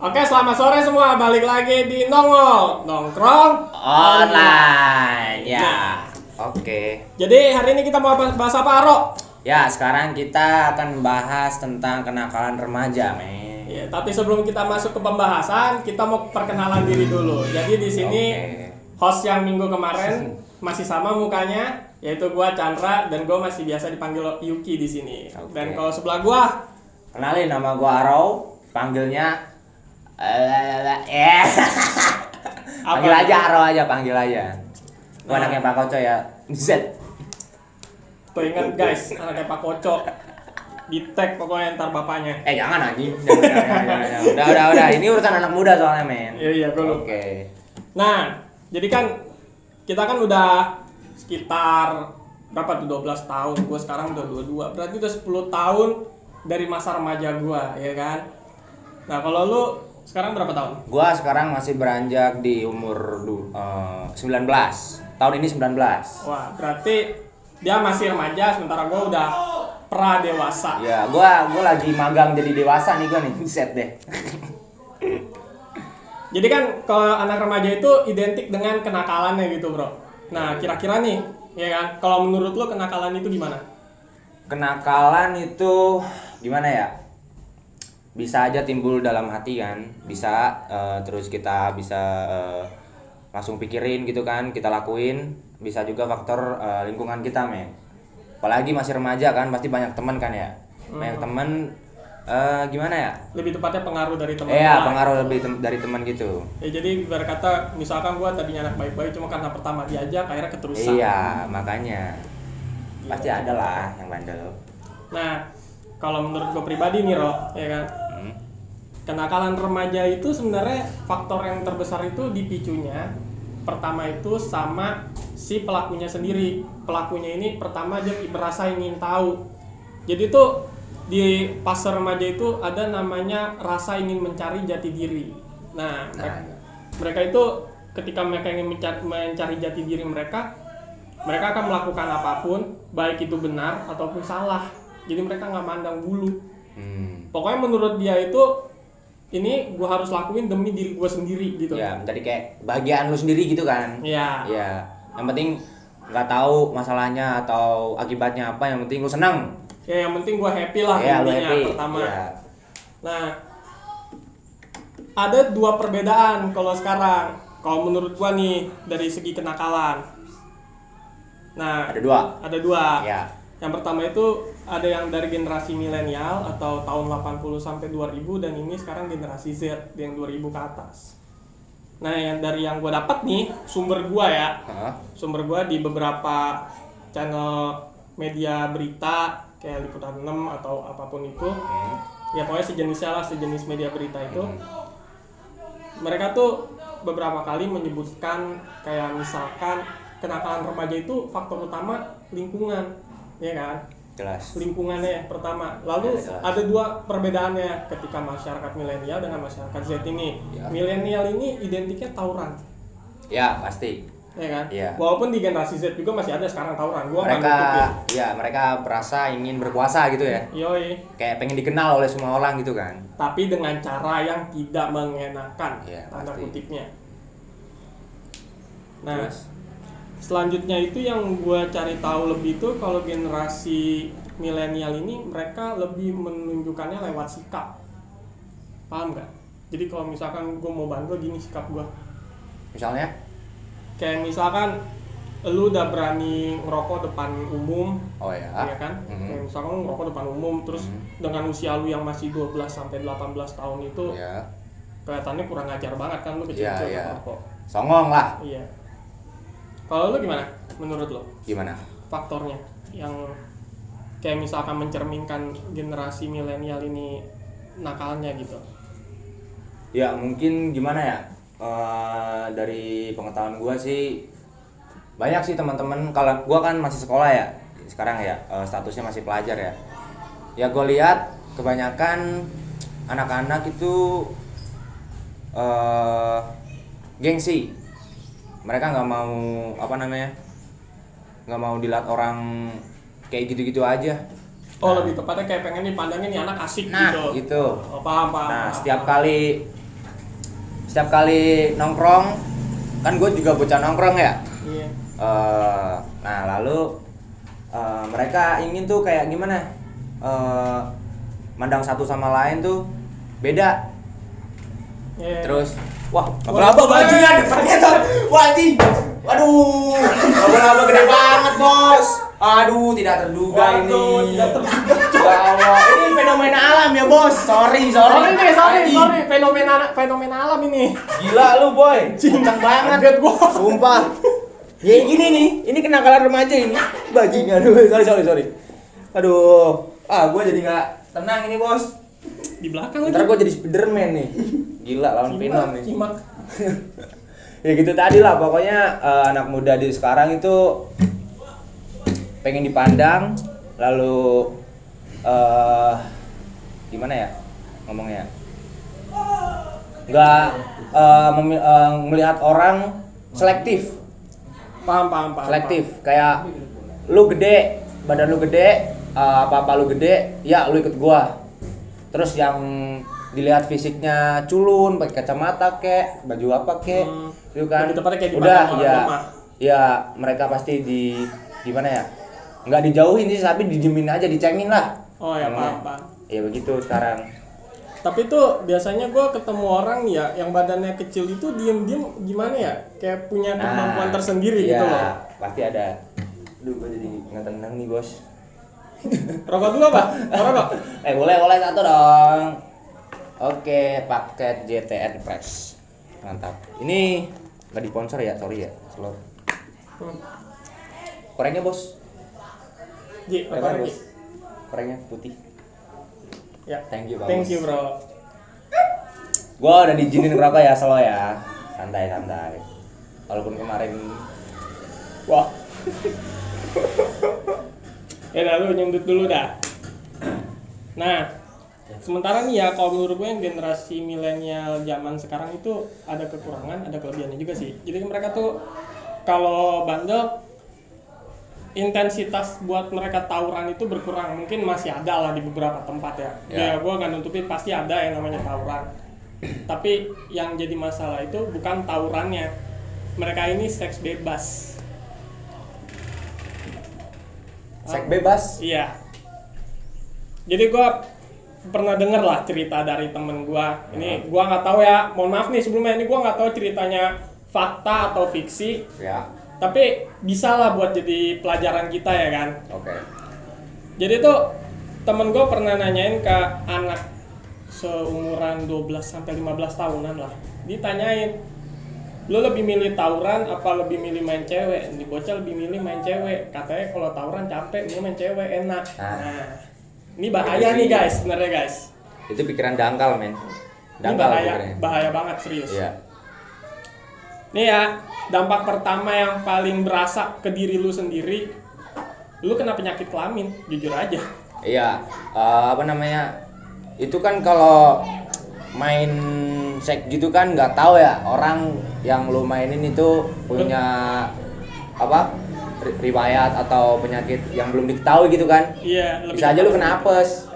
Oke, selamat sore semua. Balik lagi di Nongol Nongkrong Online. Ya. Nah, Oke. jadi hari ini kita mau bahas apa, Aro? Ya, sekarang kita akan bahas tentang kenakalan remaja, men. Ya, tapi sebelum kita masuk ke pembahasan, kita mau perkenalan diri dulu. Jadi di sini host yang minggu kemarin masih sama mukanya, yaitu gua Chandra dan gua masih biasa dipanggil Yuki di sini. Dan kalau sebelah gua, kenalin, nama gua Aro, panggilnya panggil aja Aro aja, panggil aja. Gua anaknya Pak Koco ya. Z. Tuh ingat guys, anaknya Pak Koco. Di tag pokoknya ntar bapaknya. Jangan anjing. Jangan. Udah. Ini urusan anak muda soalnya, men. Iya, gua lupa. Oke. Nah, jadi kan kita kan udah sekitar berapa tuh 12 tahun. Gua sekarang udah 22. Berarti udah 10 tahun dari masa remaja gua, ya kan? Nah, kalau lu sekarang berapa tahun? Gua sekarang masih beranjak di umur 19. Tahun ini 19. Wah, berarti dia masih remaja sementara gua udah pra dewasa. Ya, gua lagi magang jadi dewasa nih gua nih. Set deh. Jadi kan kalau anak remaja itu identik dengan kenakalannya gitu, Bro. Nah, kira-kira nih, ya kan? Kalau menurut lu kenakalan itu gimana? Kenakalan itu gimana ya? Bisa aja timbul dalam hati kan, bisa terus kita bisa langsung pikirin gitu kan, kita lakuin. Bisa juga faktor lingkungan kita, men. Apalagi masih remaja kan, pasti banyak teman kan ya. Banyak teman gimana ya? Lebih tepatnya pengaruh dari teman. Iya, pengaruh lebih dari teman gitu. Ya jadi berkata misalkan gua tadinya anak baik-baik cuma karena pertama diajak akhirnya keterusan. Iya, makanya. Pasti ada lah yang bandel. Nah, kalau menurut gua pribadi nih, Ro, ya kan? Kenakalan remaja itu sebenarnya faktor yang terbesar itu dipicunya pertama itu sama si pelakunya sendiri. Pelakunya ini pertama dia merasa ingin tahu. Jadi tuh di fase remaja itu ada namanya rasa ingin mencari jati diri. Nah, mereka itu ketika mereka ingin mencari jati diri mereka akan melakukan apapun, baik itu benar ataupun salah. Jadi mereka nggak mandang bulu. Pokoknya menurut dia itu ini gue harus lakuin demi diri gue sendiri gitu. Ya, jadi kayak bagian lu sendiri gitu kan. Iya. Iya. Yang penting nggak tahu masalahnya atau akibatnya apa, yang penting lu senang. Ya, yang penting gue happy lah Ya, intinya happy. pertama. Ya. Nah, ada dua perbedaan kalau sekarang. Kalau menurut gue nih dari segi kenakalan. Nah, Ada dua. Ya. Yang pertama itu ada yang dari generasi milenial atau tahun 80 sampai 2000 dan ini sekarang generasi Z yang 2000 ke atas. Nah, yang dari yang gue dapat nih sumber gue ya. Sumber gue di beberapa channel media berita kayak Liputan 6 atau apapun itu. Ya pokoknya sejenis media berita itu. Mereka tuh beberapa kali menyebutkan kayak misalkan kenakalan remaja itu faktor utama lingkungan. Ya kan? Jelas. Lingkungannya pertama. Lalu Ya, ada dua perbedaannya ketika masyarakat milenial dengan masyarakat Z ini. Ya. Milenial ini identiknya tawuran. Ya, pasti. Ya kan? Ya. Walaupun di generasi Z juga masih ada sekarang tawuran. Gua nggak Mereka nutupin. mereka merasa ingin berkuasa gitu ya. Yoi. Kayak pengen dikenal oleh semua orang gitu kan. Tapi dengan cara yang tidak mengenakan, Ya, tanda pasti. kutipnya. Nah, Terus? selanjutnya itu yang gue cari tahu lebih tuh kalau generasi milenial ini mereka lebih menunjukkannya lewat sikap. Paham nggak? Jadi kalau misalkan gue mau bantu gini sikap gue. Misalnya? Kayak misalkan lu udah berani ngerokok depan umum, Oh ya. ya kan? Kayak misalkan lu ngerokok depan umum terus dengan usia lu yang masih 12 sampai 18 tahun itu Ya. kelihatannya kurang ajar banget kan lu kecil-kecil Iya. ngerokok. Songong lah. Iya. Kalau lu gimana? Menurut lu? Gimana? Faktornya yang kayak misalkan mencerminkan generasi milenial ini nakalnya gitu. Ya mungkin gimana ya, dari pengetahuan gue sih banyak sih teman-teman. Kalau gue kan masih sekolah ya sekarang ya, statusnya masih pelajar ya. Ya gue lihat kebanyakan anak-anak itu gengsi. Mereka nggak mau nggak mau dilihat orang kayak gitu-gitu aja. Oh, lebih tepatnya kayak pengen dipandangin nih anak asik Nah, gitu. gitu. Oh, paham. Nah, setiap kali setiap kali nongkrong, kan gue juga bocah nongkrong ya. Iya. Nah lalu mereka ingin tuh kayak gimana? Mandang satu sama lain tuh beda. Iya. Terus, wah, apa bajingan? Wah, anjing. Waduh, laba-laba gede banget, Bos. Aduh, tidak terduga ini. Tidak terduga. Ya Allah, ini fenomena alam ya, Bos. Sorry. Sorry, fenomena alam ini. Gila lu, Boy. Kencang banget. Kaget gua. Sumpah. Ya gini nih, ini kenakalan remaja ini. Bajingan. Sorry. Aduh, gua jadi nggak tenang ini, Bos. Di belakang lagi. Ntar gua jadi Spiderman nih. Gila lawan Venom nih. Cimak. Ya gitu tadi lah, pokoknya anak muda di sekarang itu pengen dipandang, lalu gimana ya ngomongnya, nggak melihat orang selektif. Paham. Selektif, kayak lu gede, badan lu gede, apa-apa lu gede, ya lu ikut gua. Terus yang dilihat fisiknya culun, pakai kacamata kek, baju apa kek, itu kan. Udah ya mereka pasti gimana ya? Nggak dijauhin sih, tapi didiemin aja, dicengin lah. Oh ya, paham. Ya begitu sekarang. Tapi tuh biasanya gue ketemu orang ya yang badannya kecil itu diem gimana ya? Kayak punya kemampuan tersendiri gitu loh. Pasti ada. Duh, gue jadi nggak tenang nih, Bos. Rokok dulu apa? Rokok? Boleh satu dong. Oke, paket JTN Press. Mantap. Ini nggak disponsor ya, sorry ya. Slow. Korengnya, Bos. Apa Bos? Korengnya putih. Ya. Thank you, Bos. Thank you, bro. Gua udah diizinin ngerokok ya, slow ya. Santai. Walaupun kemarin Wah. Ya lu nyundut dulu dah. Nah, sementara nih ya kalau menurut gue yang generasi milenial zaman sekarang itu ada kekurangan, ada kelebihannya juga sih. Jadi mereka tuh kalau bandel intensitas buat mereka tawuran itu berkurang. Mungkin masih ada lah di beberapa tempat ya. Ya gue nggak nutupin pasti ada yang namanya tawuran. Tapi yang jadi masalah itu bukan tawurannya. Mereka ini seks bebas. seks bebas? Iya. Jadi gue pernah denger lah cerita dari temen gue. Ini gue nggak tahu ya. Mohon maaf nih sebelumnya, ini gue nggak tahu ceritanya fakta atau fiksi. Ya. Tapi bisa lah buat jadi pelajaran kita ya kan. Oke. Jadi tuh temen gue pernah nanyain ke anak seumuran 12-15 tahunan lah. Ditanyain, lu lebih milih tawuran apa lebih milih main cewek? Di bocah lebih milih main cewek. Katanya kalau tawuran capek, mau main cewek enak. Nah, ini bahaya nih guys, sebenarnya guys. Itu pikiran dangkal, men. Dangkal ini bahaya banget serius. Iya. Nih ya, dampak pertama yang paling berasa ke diri lu sendiri, lu kena penyakit kelamin, jujur aja. Iya, apa namanya? Itu kan kalau main seks gitu kan nggak tahu ya orang yang lu mainin itu punya apa riwayat atau penyakit yang belum diketahui gitu kan. Iya, bisa aja lu kena apes.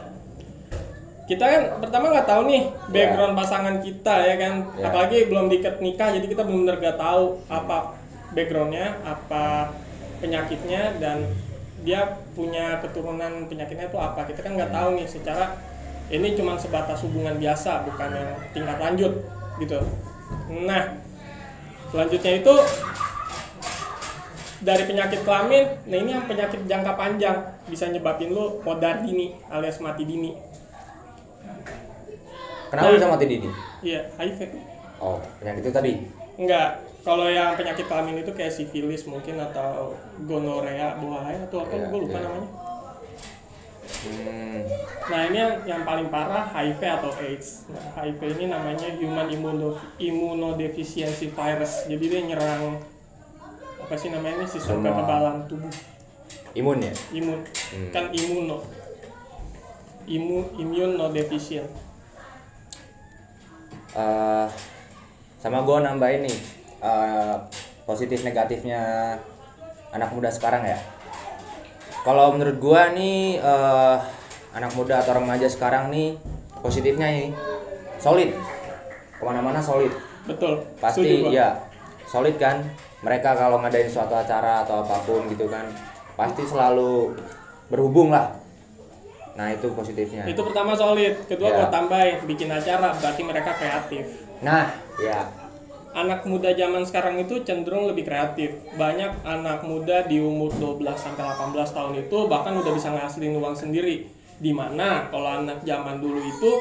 Kita kan pertama nggak tahu nih background pasangan kita ya kan. Apalagi belum diikat nikah, jadi kita benar-benar nggak tahu apa backgroundnya, apa penyakitnya, dan dia punya keturunan penyakitnya itu apa. Kita kan nggak tahu nih secara ini cuma sebatas hubungan biasa, bukan yang tingkat lanjut gitu. Nah, selanjutnya itu dari penyakit kelamin, nah ini yang penyakit jangka panjang bisa nyebabin lu modar dini alias mati dini. Kenapa bisa mati dini? Iya, HIV. Oh, penyakit itu tadi? Enggak, kalau yang penyakit kelamin itu kayak sifilis mungkin atau gonorea, buahaya atau apa, gue lupa namanya. Nah ini yang paling parah HIV atau AIDS. Nah, HIV ini namanya Human Immunodeficiency Virus. Jadi dia nyerang apa sih namanya ini sistem kekebalan tubuh. Imun ya? Imun. Kan immunodeficient. Sama gue nambahin nih positif negatifnya anak muda sekarang ya. Kalau menurut gue nih anak muda atau remaja sekarang nih positifnya ini solid, kemana-mana solid. Betul. Pasti Setuju gua. ya solid kan. Mereka kalau ngadain suatu acara atau apapun gitu kan, pasti selalu berhubung lah. Nah itu positifnya. Itu pertama solid. Kedua Ya. gua tambahin bikin acara berarti mereka kreatif. Nah ya. Anak muda zaman sekarang itu cenderung lebih kreatif. Banyak anak muda di umur 12 sampai 18 tahun itu bahkan udah bisa ngasilin uang sendiri. Dimana kalau anak zaman dulu itu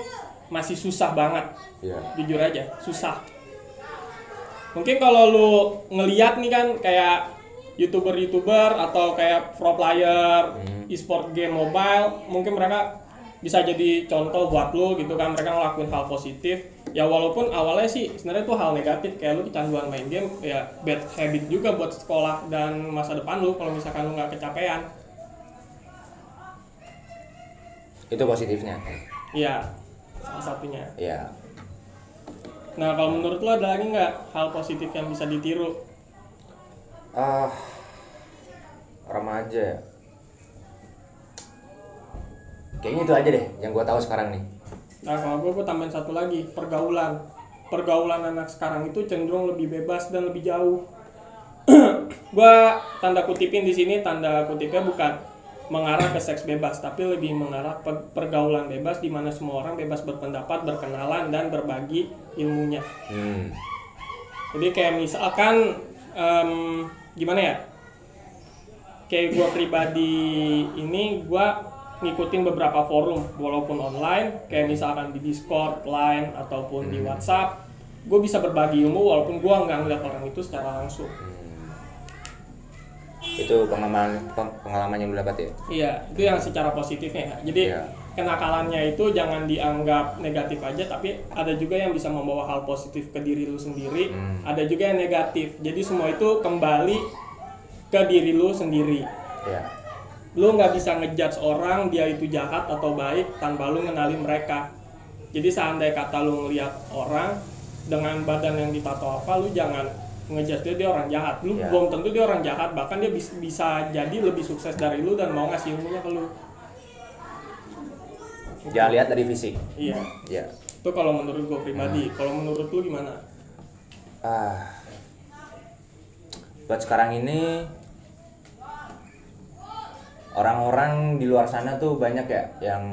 masih susah banget. Ya. Jujur aja, susah. Mungkin kalau lu ngeliat nih kan kayak YouTuber atau kayak pro player e-sport game mobile, mungkin mereka bisa jadi contoh buat lu gitu kan, mereka ngelakuin hal positif. Ya walaupun awalnya sih sebenarnya itu hal negatif, kayak lu kecanduan main game, ya bad habit juga buat sekolah dan masa depan lu kalau misalkan lu nggak kecapean. Itu positifnya. Iya, salah satunya. Ya. Nah kalau menurut lu ada lagi nggak hal positif yang bisa ditiru? Remaja ya. Kayaknya itu aja deh yang gua tahu sekarang nih. Nah kalau gue tambahin satu lagi, pergaulan anak sekarang itu cenderung lebih bebas dan lebih jauh. Gua tanda kutipin di sini, tanda kutipnya bukan mengarah ke seks bebas, tapi lebih mengarah pergaulan bebas di mana semua orang bebas berpendapat, berkenalan dan berbagi ilmunya. Jadi kayak misalkan gimana ya? Kayak gue pribadi ini gue ngikutin beberapa forum walaupun online, kayak misalkan di Discord, Line ataupun di WhatsApp, gue bisa berbagi ilmu walaupun gue nggak ngeliat orang itu secara langsung. Itu pengalaman yang lu dapat ya? Iya, itu yang secara positifnya ya. Jadi Iya. kenakalannya itu jangan dianggap negatif aja, tapi ada juga yang bisa membawa hal positif ke diri lu sendiri, ada juga yang negatif. Jadi semua itu kembali ke diri lu sendiri. Iya. Lu nggak bisa ngejudge orang dia itu jahat atau baik tanpa lu ngenalin mereka. Jadi seandainya kata lu ngelihat orang dengan badan yang ditato apa, lu jangan ngejudge dia orang jahat. Lu Ya. belum tentu dia orang jahat, bahkan dia bisa jadi lebih sukses dari lu dan mau ngasih ilmunya ke lu. Jangan lihat dari fisik. Iya. Ya. Itu kalau menurut gue pribadi. Kalau menurut lu gimana? Buat sekarang ini orang-orang di luar sana tuh banyak ya yang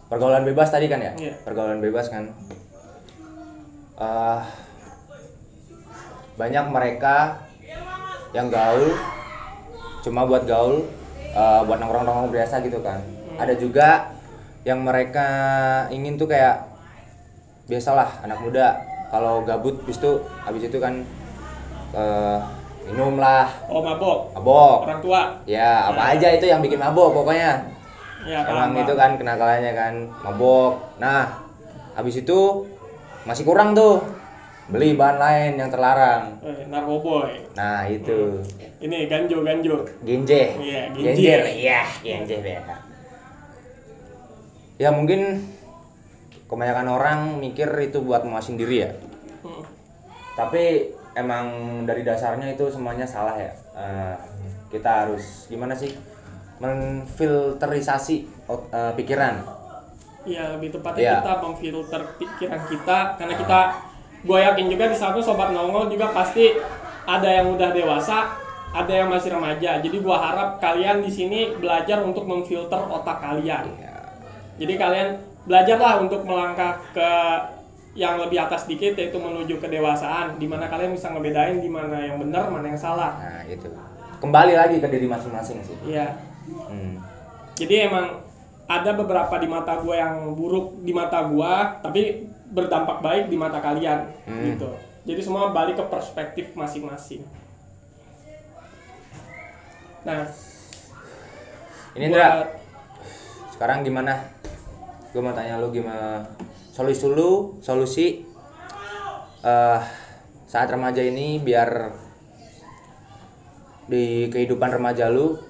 pergaulan bebas tadi kan ya? Iya. Pergaulan bebas kan. Banyak mereka yang gaul cuma buat gaul, buat nongkrong-nongkrong biasa gitu kan. Ada juga yang mereka ingin tuh kayak biasalah anak muda kalau gabut habis itu kan minum lah, Oh, mabok. mabok. Orang tua. Ya, apa aja itu yang bikin mabok pokoknya. Ya, Emang paham, itu paham. kan kenakalannya kan, mabok. Nah, habis itu masih kurang tuh beli bahan lain yang terlarang. Narkoboy. Nah, itu Ini ganjo. genje. Iya, Genjer. genjer. Iya, genjer ya. Ya mungkin kebanyakan orang mikir itu buat memuasin diri ya. Hmm. Tapi emang dari dasarnya itu semuanya salah ya. Kita harus gimana sih menfilterisasi pikiran. Iya, lebih tepatnya Iya. kita memfilter pikiran kita karena kita, gue yakin juga di satu sobat nongol juga pasti ada yang udah dewasa, ada yang masih remaja. Jadi gue harap kalian di sini belajar untuk memfilter otak kalian. Ya. Jadi kalian belajarlah untuk melangkah ke yang lebih atas dikit, yaitu menuju kedewasaan, di mana kalian bisa ngebedain di mana yang benar, mana yang salah. Nah, itu. Kembali lagi ke diri masing-masing sih. Iya. Jadi emang ada beberapa di mata gue yang buruk di mata gue, tapi berdampak baik di mata kalian, gitu. Jadi semua balik ke perspektif masing-masing. Nah, Ini Indra, sekarang gimana? Gue mau tanya lu gimana solusi saat remaja ini biar di kehidupan remaja lu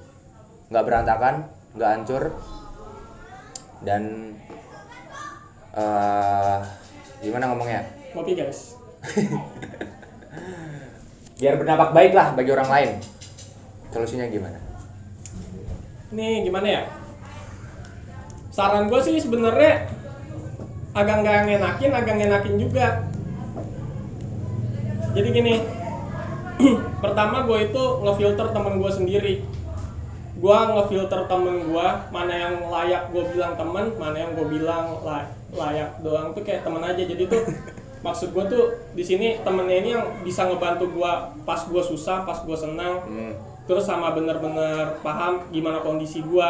nggak berantakan, nggak hancur, dan gimana ngomongnya? ngopi guys. Biar berdampak baik lah bagi orang lain. Solusinya gimana? Ini gimana ya? Saran gue sih sebenarnya agak nggak ngenakin juga. Jadi gini, pertama gue itu ngefilter temen gue sendiri. Gue ngefilter temen gue, mana yang layak gue bilang temen, mana yang gue bilang layak doang tuh kayak temen aja. Jadi tuh maksud gue tuh di sini temennya ini yang bisa ngebantu gue pas gue susah, pas gue senang, terus sama bener-bener paham gimana kondisi gue,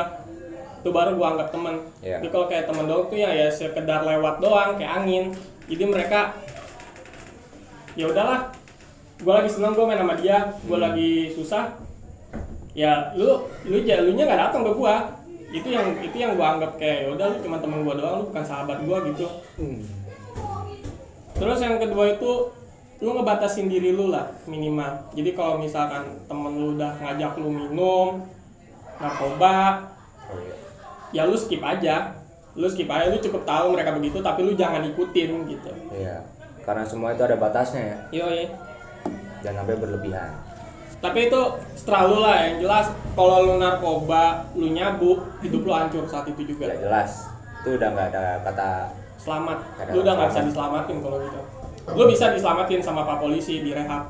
itu baru gue anggap temen. Jadi kalau kayak temen doang tuh ya sekedar lewat doang kayak angin. Jadi mereka ya udahlah, gue lagi senang gue main sama dia, gue lagi susah, ya lu nya nggak datang ke gue. Itu yang gue anggap kayak ya udah lu cuma temen gue doang, lu bukan sahabat gue gitu. Terus yang kedua itu lu ngebatasin diri lu lah minimal. Jadi kalau misalkan temen lu udah ngajak lu minum narkoba, ya lu skip aja. Lu cukup tahu mereka begitu, tapi lu jangan ikutin gitu. Iya, karena semua itu ada batasnya ya. Yoi. Jangan sampai berlebihan. Tapi itu setelah lu lah, yang jelas kalau lu narkoba, lu nyabuk, hidup lu hancur saat itu juga. Ya jelas, itu udah nggak ada kata selamat. Lu udah nggak bisa diselamatin kalau gitu. Lu bisa diselamatin sama Pak Polisi di rehab.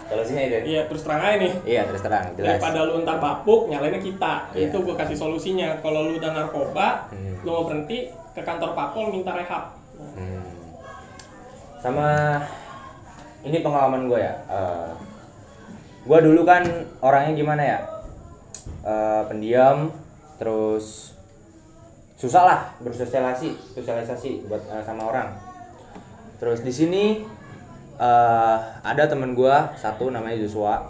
Solusinya itu? Iya, terus terang aja nih. Iya, terus terang, jelas. Daripada lu ntar bapuk, nyalainnya kita. Iya. Itu gue kasih solusinya. Kalau lu udah narkoba, lu mau berhenti, ke kantor Papol minta rehab. Sama ini pengalaman gue ya. Gue dulu kan orangnya gimana ya? Pendiam, terus susah lah bersosialisasi buat sama orang. Terus di sini ada temen gue satu namanya Joshua.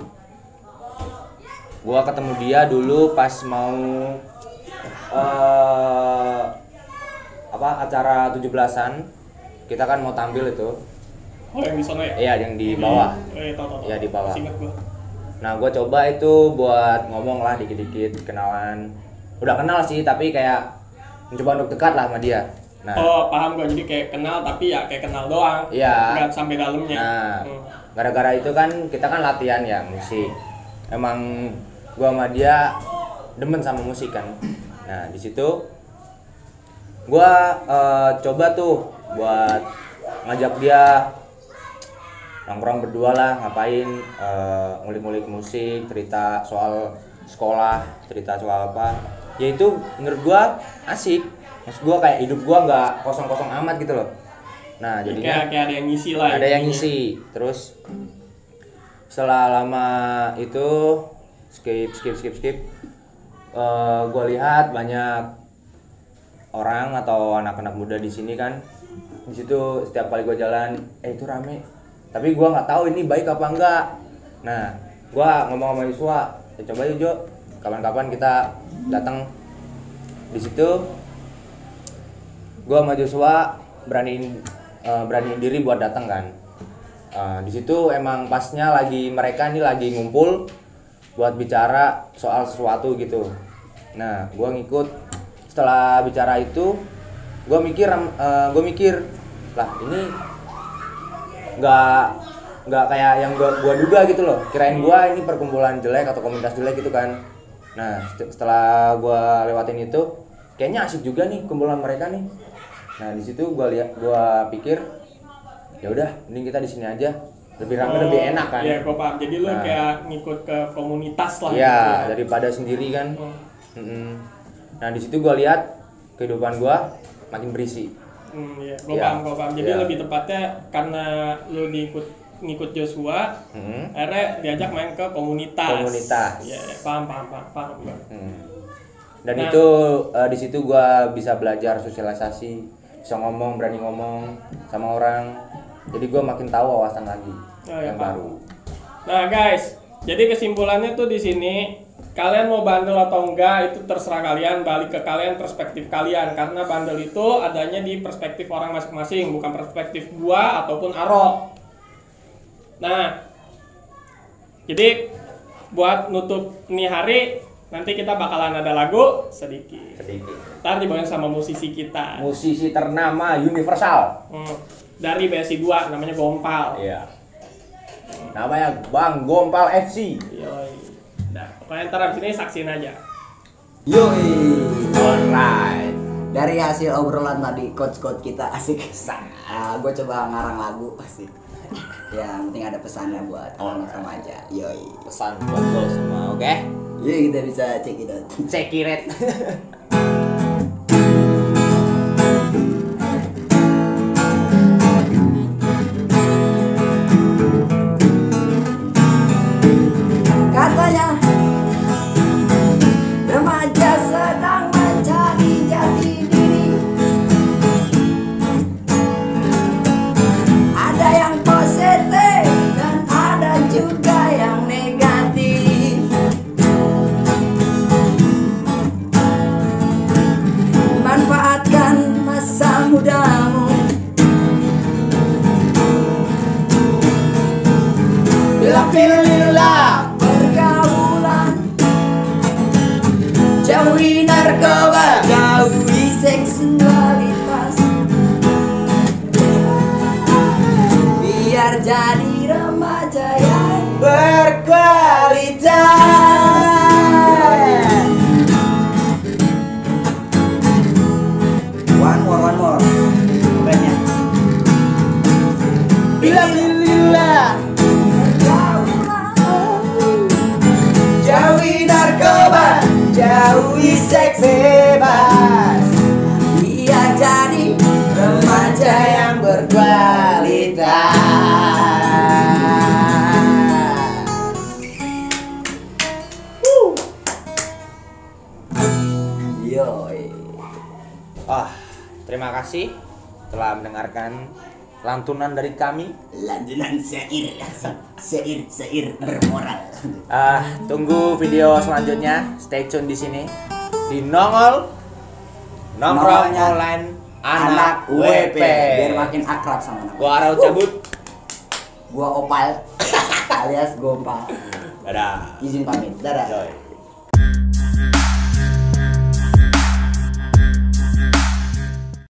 Gue ketemu dia dulu pas mau acara 17-an. Kita kan mau tampil itu. Oh, yang di sana ya? Iya, yang di bawah. Tahu. Iya, di bawah. Masih ingat gua. Nah, gue coba itu buat ngomong lah dikit-dikit, kenalan. Udah kenal sih, tapi kayak mencoba untuk dekat lah sama dia. Nah, oh, paham gue. Jadi kayak kenal tapi ya kayak kenal doang. Iya. Nggak sampai dalamnya. Nah, gara-gara itu kan kita kan latihan ya musik. Emang gua sama dia demen sama musik kan. Nah, di situ gua coba tuh buat ngajak dia nongkrong berdua lah, ngapain, ngulik-ngulik musik, cerita soal sekolah, cerita soal apa. Ya itu menurut gua asik. Maksud gua kayak hidup gua nggak kosong-kosong amat gitu loh. Nah, jadinya kayak ada yang ngisi lah. Ada yang ngisi. Terus setelah lama itu skip. Gua lihat banyak orang atau anak-anak muda di sini kan. Di situ setiap kali gua jalan, itu rame. Tapi gua nggak tahu ini baik apa enggak. Nah, gua ngomong sama Yuswa, coba yuk Jo, kapan-kapan kita datang di situ. Gua sama Joshua beraniin diri buat datang kan. Di situ emang pasnya mereka nih lagi ngumpul buat bicara soal sesuatu gitu. Nah, gua ngikut. Setelah bicara itu, gua mikir lah ini nggak kayak yang gua duga gitu loh. Kirain gua ini perkumpulan jelek atau komunitas jelek gitu kan. Nah, setelah gua lewatin itu, kayaknya asik juga nih kumpulan mereka nih. Nah, di situ gua pikir ya udah mending kita di sini aja. Lebih rame, lebih enak kan. Iya, gua paham. Jadi lu kayak ngikut ke komunitas lah. Iya, gitu, daripada sendiri kan. Nah, di situ gua lihat kehidupan gua makin berisi. Iya, gua paham. Jadi lebih tepatnya karena lu ngikut Joshua, akhirnya diajak main ke komunitas. Iya, paham. Dan itu di situ gua bisa belajar sosialisasi, bisa ngomong, berani ngomong sama orang. Jadi gua makin tahu wawasan lagi yang baru. Nah, guys, jadi kesimpulannya tuh di sini, kalian mau bandel atau enggak itu terserah kalian, balik ke kalian, perspektif kalian. Karena bandel itu adanya di perspektif orang masing-masing, bukan perspektif gua ataupun Aro. Nah, jadi buat nutup nih hari, nanti kita bakalan ada lagu sedikit. Ntar dibawain sama musisi kita. Musisi ternama universal. Dari BSI 2, namanya Gompal. Iya. Namanya Bang Gompal FC. Yoi. Nah, pokoknya ntar abis ini saksiin aja. Yoi. Alright. Dari hasil obrolan tadi coach kita asik. Gue coba ngarang lagu asik. Ya, yang penting ada pesannya buat anak remaja. Yoi. Pesan buat lo semua, oke? Yuk kita bisa check it out. Check it. Katanya remaja sedang mencari jati diri. Ada yang positif dan ada juga yang negatif. Manfaatkan masa mudamu. Pilih-pilihlah pergaulan, jauhi narkoba, jauhi seksualitas, biar jadi remaja yang berkualitas. One more. Bandnya. Pilih-pilihlah jauhi narkoba, jauhi seks bebas, biar jadi remaja yang berkualitas. Yoi. Terima kasih telah mendengarkan lantunan dari kami. Lantunan syair bermoral. Tunggu video selanjutnya. Stay tune di sini di Nongol Nongkrong Nongolnya Online Anak WP. Biar makin akrab sama anak. Gua Arau cabut. Gua Opal alias Gopal. Dadah. Izin pamit. Dadah. Joy.